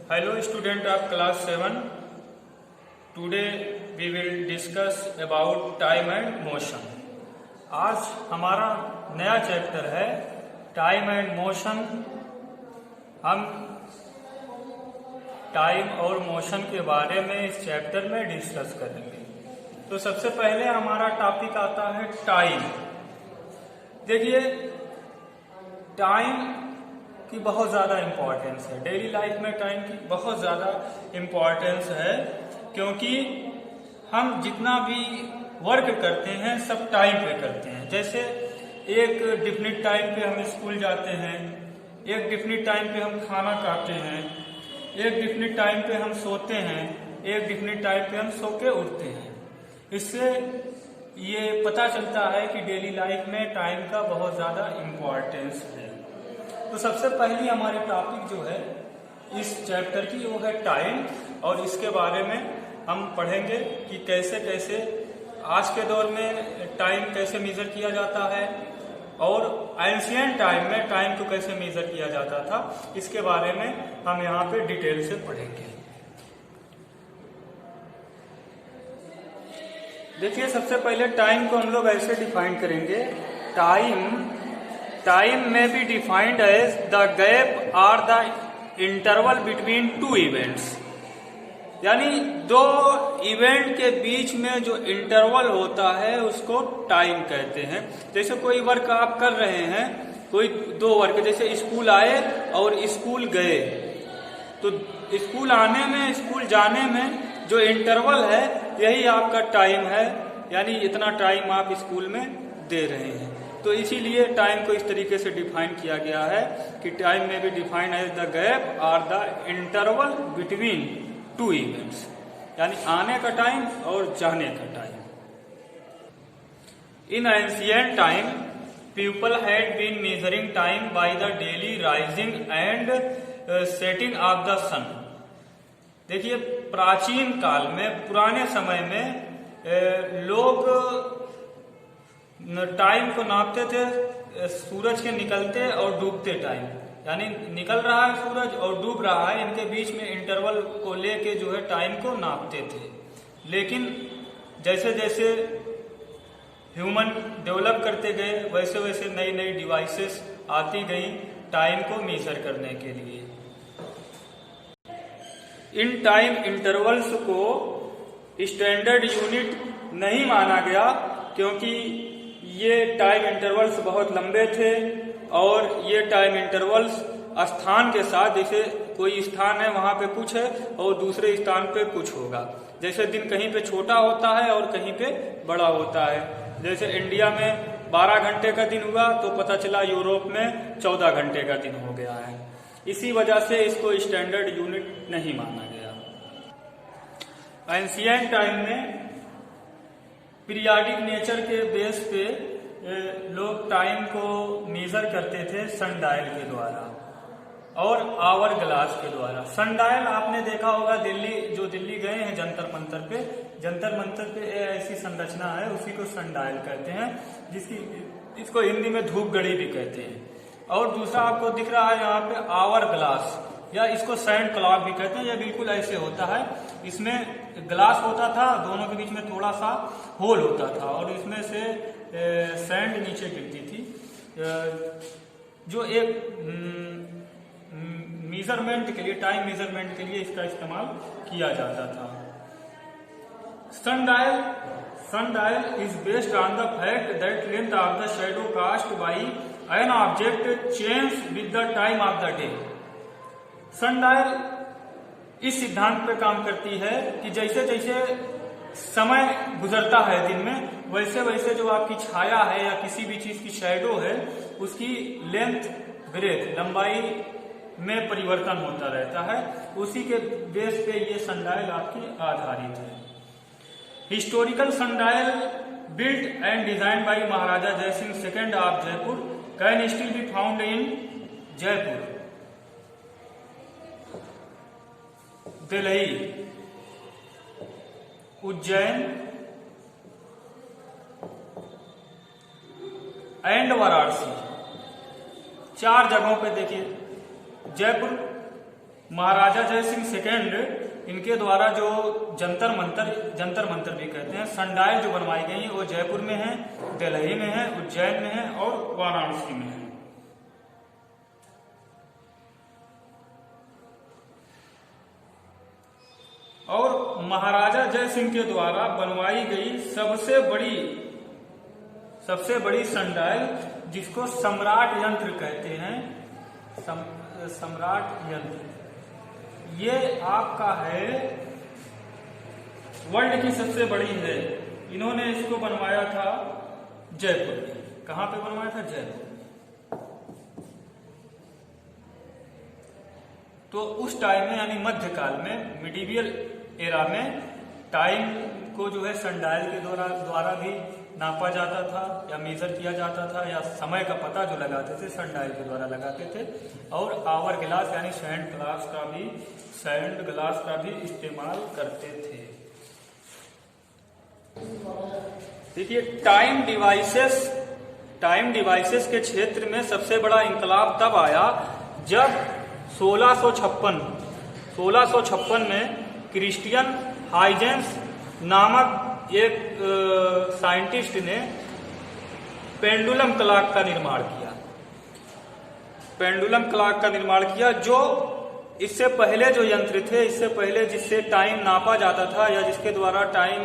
Hello student of class 7. Today we will discuss about time and motion. आज हमारा नया chapter है time and motion. हम time और मोशन के बारे में इस चैप्टर में डिस्कस करेंगे। तो सबसे पहले हमारा टॉपिक आता है टाइम। देखिए, टाइम की बहुत ज़्यादा इम्पोर्टेंस है। डेली लाइफ में टाइम की बहुत ज़्यादा इम्पोर्टेंस है, क्योंकि हम जितना भी वर्क करते हैं सब टाइम पे करते हैं। जैसे एक डिफिनिट टाइम पे हम स्कूल जाते हैं, एक डिफिनिट टाइम पे हम खाना खाते हैं, एक डिफिनिट टाइम पे हम सोते हैं, एक डिफिनिट टाइम पे हम सो के उठते हैं। इससे ये पता चलता है कि डेली लाइफ में टाइम का बहुत ज़्यादा इम्पोर्टेंस है। तो सबसे पहली हमारी टॉपिक जो है इस चैप्टर की वो है टाइम, और इसके बारे में हम पढ़ेंगे कि कैसे कैसे आज के दौर में टाइम कैसे मेजर किया जाता है और एंशिएंट टाइम में टाइम को कैसे मेजर किया जाता था। इसके बारे में हम यहाँ पे डिटेल से पढ़ेंगे। देखिए, सबसे पहले टाइम को हम लोग ऐसे डिफाइन करेंगे। टाइम में be defined as the gap और the interval between two events, यानी दो इवेंट के बीच में जो इंटरवल होता है उसको टाइम कहते हैं। जैसे कोई वर्क आप कर रहे हैं, कोई दो वर्क, जैसे स्कूल आए और स्कूल गए, तो स्कूल आने में स्कूल जाने में जो इंटरवल है यही आपका टाइम है, यानी इतना टाइम आप स्कूल में दे रहे हैं। तो इसीलिए टाइम को इस तरीके से डिफाइन किया गया है कि टाइम में भी डिफाइन एज द गैप और the interval between two events, यानी आने का टाइम और जाने का time. In ancient time people had been measuring time by the daily rising and setting of the sun. देखिए, प्राचीन काल में, पुराने समय में लोग टाइम को नापते थे सूरज के निकलते और डूबते टाइम, यानी निकल रहा है सूरज और डूब रहा है, इनके बीच में इंटरवल को लेके जो है टाइम को नापते थे। लेकिन जैसे जैसे ह्यूमन डेवलप करते गए वैसे वैसे नई नई डिवाइसेस आती गई टाइम को मेजर करने के लिए। इन टाइम इंटरवल्स को स्टैंडर्ड यूनिट नहीं माना गया, क्योंकि ये टाइम इंटरवल्स बहुत लंबे थे और ये टाइम इंटरवल्स स्थान के साथ, जैसे कोई स्थान है वहां पे कुछ है और दूसरे स्थान पे कुछ होगा। जैसे दिन कहीं पे छोटा होता है और कहीं पे बड़ा होता है। जैसे इंडिया में 12 घंटे का दिन हुआ तो पता चला यूरोप में 14 घंटे का दिन हो गया है। इसी वजह से इसको स्टैंडर्ड यूनिट नहीं माना गया। एंशिएंट टाइम में पीरियाडिक नेचर के बेस पे लोग टाइम को मेजर करते थे सनडायल के द्वारा और आवर ग्लास के द्वारा। सनडायल आपने देखा होगा, दिल्ली गए हैं जंतर मंतर पे ऐसी संरचना है, उसी को सनडायल कहते हैं, इसको हिंदी में धूप घड़ी भी कहते हैं। और दूसरा आपको दिख रहा है यहाँ पे आवर ग्लास, या इसको सैंड क्लॉक भी कहते हैं। यह बिल्कुल ऐसे होता है, इसमें ग्लास होता था, दोनों के बीच में थोड़ा सा होल होता था और इसमें से सैंड नीचे गिरती थी, जो एक मेजरमेंट के लिए, टाइम मेजरमेंट के लिए इसका इस्तेमाल किया जाता था। Sundial is based on the fact that length of the shadow cast by an object change with the time of the day. Sundial इस सिद्धांत पर काम करती है कि जैसे जैसे समय गुजरता है दिन में, वैसे वैसे जो आपकी छाया है या किसी भी चीज की शैडो है उसकी लेंथ, ब्रेथ, लंबाई में परिवर्तन होता रहता है। उसी के बेस पे ये सनडायल आपकी आधारित है। Historical sundial built and design by Maharaja Jai Singh second of Jaipur can still be found in Jaipur, Delhi, Ujjain and Varanasi. 4 जगहों पे देखिए, जयपुर महाराजा जय सिंह सेकेंड इनके द्वारा जो जंतर मंतर भी कहते हैं, सनडायल जो बनवाई गई है वो जयपुर में है, दिल्ली में है, उज्जैन में है और वाराणसी में है। और महाराजा जय सिंह के द्वारा बनवाई गई सबसे बड़ी सनडायल जिसको सम्राट यंत्र कहते हैं, सम्राट यंत्र, ये आपका है वर्ल्ड की सबसे बड़ी है। इन्होंने इसको बनवाया था जयपुर में। कहां पे बनवाया था? जयपुर। तो उस टाइम में यानी मध्यकाल में, मिडिवियल एरा में टाइम को जो है सनडायल के द्वारा भी नापा जाता था या मेजर किया जाता था, या समय का पता जो लगाते थे सनडायल के द्वारा लगाते थे। और आवर ग्लास यानी सैंड ग्लास का भी इस्तेमाल करते थे। देखिए, टाइम डिवाइसेस के क्षेत्र में सबसे बड़ा इंकलाब तब आया जब 1656 में क्रिस्टियन हाइजेंस नामक एक साइंटिस्ट ने पेंडुलम क्लॉक का निर्माण किया। जो इससे पहले जो यंत्र थे, इससे पहले जिससे टाइम नापा जाता था या जिसके द्वारा टाइम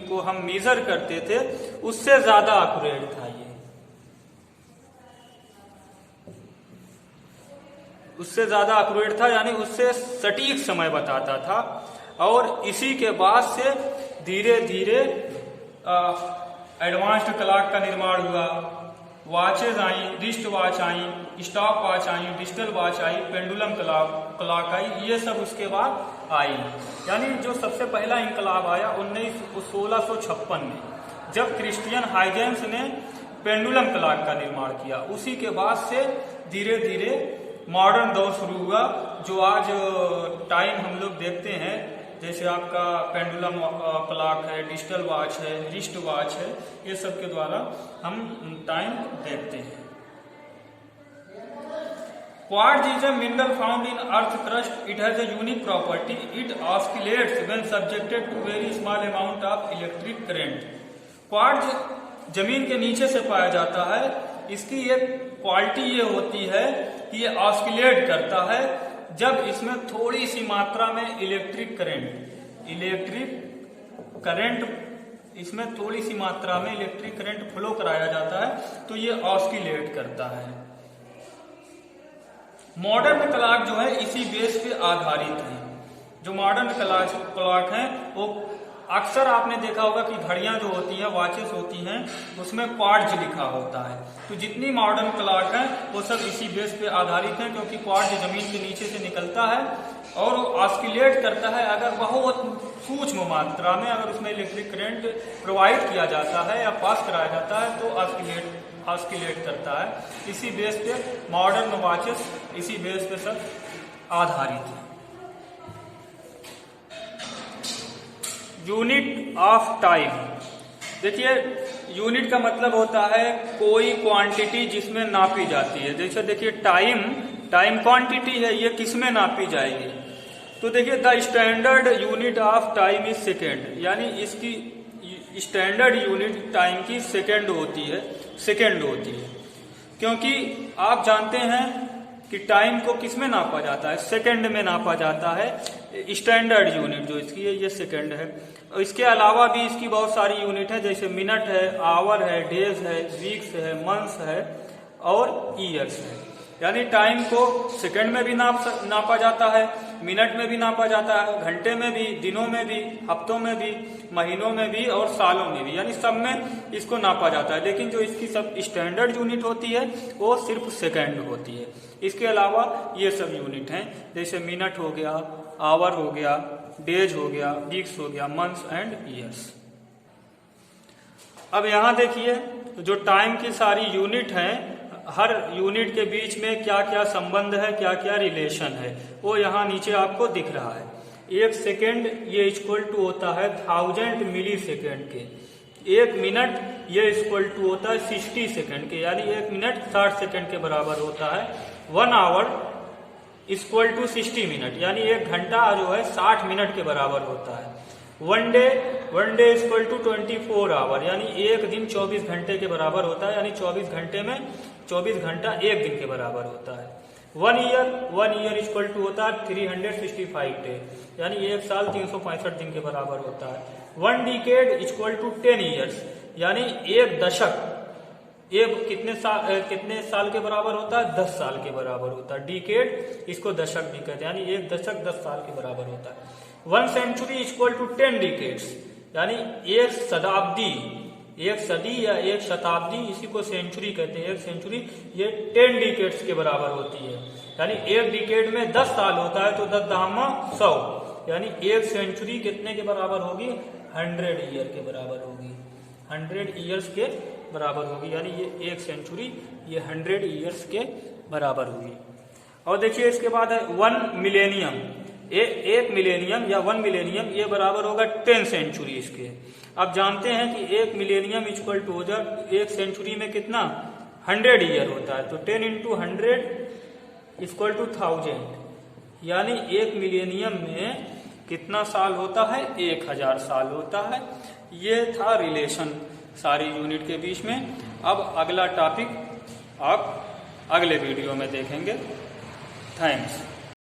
को हम मेजर करते थे, उससे ज्यादा एक्यूरेट था ये, उससे ज्यादा एक्यूरेट था, यानी उससे सटीक समय बताता था। और इसी के बाद से धीरे धीरे एडवांस्ड क्लॉक का निर्माण हुआ। वॉचेज आई, रिस्ट वॉच आई, स्टॉप वॉच आई, डिजिटल वॉच आई, पेंडुलम क्लॉक आई, ये सब उसके बाद आई। यानी जो सबसे पहला इंकलाब आया 1656 में, जब क्रिस्टियन हाइजेंस ने पेंडुलम क्लॉक का निर्माण किया। उसी के बाद से धीरे धीरे मॉडर्न दौर शुरू हुआ, जो आज टाइम हम लोग देखते हैं, जैसे आपका पेंडुलम क्लॉक है, डिजिटल वॉच है, रिस्ट वॉच है, ये सब के द्वारा हम टाइम देखते हैं। Quartz is a mineral found in earth crust. It has a unique property. It oscillates when subjected to very small amount of electric current. Quartz जमीन के नीचे से पाया जाता है। इसकी एक क्वालिटी ये होती है कि ये ऑस्किलेट करता है जब इसमें थोड़ी सी मात्रा में इलेक्ट्रिक करंट इसमें थोड़ी सी मात्रा में इलेक्ट्रिक करंट फ्लो कराया जाता है, तो ये ऑस्किलेट करता है। मॉडर्न क्लॉक जो है इसी बेस पे आधारित है। जो मॉडर्न क्लॉक है वो अक्सर आपने देखा होगा कि घड़ियां जो होती हैं, वॉचेस होती हैं, उसमें क्वार्ट्ज लिखा होता है। तो जितनी मॉडर्न क्लॉक है वो सब इसी बेस पे आधारित है, क्योंकि क्वार्ट्ज जमीन के नीचे से निकलता है और वो ऑस्किलेट करता है। अगर बहुत सूक्ष्म मात्रा में अगर उसमें इलेक्ट्रिक करंट प्रोवाइड किया जाता है या पास कराया जाता है तो ऑस्किलेट करता है। इसी बेस पे मॉडर्न वॉचेस इसी बेस पे सब आधारित है। यूनिट ऑफ टाइम, देखिए यूनिट का मतलब होता है कोई क्वांटिटी जिसमें नापी जाती है। जैसे देखिए टाइम क्वांटिटी है, ये किसमें नापी जाएगी? तो देखिए the standard unit of time is second, यानी इसकी स्टैंडर्ड यूनिट टाइम की सेकेंड होती है, क्योंकि आप जानते हैं कि टाइम को किसमें नापा जाता है? सेकंड में नापा जाता है। स्टैंडर्ड यूनिट जो इसकी है ये सेकंड है। इसके अलावा भी इसकी बहुत सारी यूनिट है, जैसे मिनट है, आवर है, डेज है, वीक्स है, मंथ्स है और ईयर्स है। यानी टाइम को सेकंड में भी नापा जाता है, मिनट में भी नापा जाता है, घंटे में भी, दिनों में भी, हफ्तों में भी, महीनों में भी और सालों में भी, यानी सब में इसको नापा जाता है। लेकिन जो इसकी सब स्टैंडर्ड यूनिट होती है वो सिर्फ सेकंड होती है। इसके अलावा ये सब यूनिट हैं, जैसे मिनट हो गया, आवर हो गया, डेज हो गया, वीक्स हो गया, मंथ्स एंड ईयर्स। अब यहाँ देखिए जो टाइम की सारी यूनिट हैं, हर यूनिट के बीच में क्या क्या संबंध है, क्या क्या रिलेशन है, वो यहाँ नीचे आपको दिख रहा है। एक सेकेंड ये इक्वल टू होता है 1000 मिली सेकेंड के। एक मिनट ये इक्वल टू होता है 60 सेकेंड के, यानी एक मिनट 60 सेकेंड के बराबर होता है। 1 आवर इक्वल टू 60 मिनट, यानी 1 घंटा जो है 60 मिनट के बराबर होता है। One day equal to 24 hour, यानी एक दिन 24 घंटे के बराबर होता है, यानी 24 घंटे में 24 घंटा एक दिन के बराबर होता है। वन ईयर इक्वल टू होता है 365 डे, यानी एक साल 365 दिन के बराबर होता है। One decade equal to 10 years, यानी एक दशक एक कितने साल के बराबर होता है? 10 साल के बराबर होता है। डिकेड इसको दशक भी कहते हैं, यानी एक दशक 10 साल के बराबर होता है। One century equal to 10 decades, यानी एक सदी या एक शताब्दी, इसी को सेंचुरी कहते हैं। एक सेंचुरी ये 10 डिकेड्स के बराबर होती है, यानी एक डिकेड में 10 साल होता है, तो 10 दामा 100, यानी एक सेंचुरी कितने के बराबर होगी? 100 ईयर के बराबर होगी, 100 ईयर्स के बराबर होगी, यानी ये एक सेंचुरी ये 100 ईयर्स के बराबर होगी। और देखिए इसके बाद है 1 मिलेनियम, एक मिलेनियम या 1 मिलेनियम ये बराबर होगा 10 सेंचुरी इसके। आप जानते हैं कि एक मिलेनियम इक्वल टू हो जाए एक सेंचुरी में कितना? 100 ईयर होता है, तो 10 इंटू 100 इक्वल टू 1000, यानी एक मिलेनियम में कितना साल होता है? 1000 साल होता है। ये था रिलेशन सारी यूनिट के बीच में। अब अगला टॉपिक आप अगले वीडियो में देखेंगे। थैंक्स।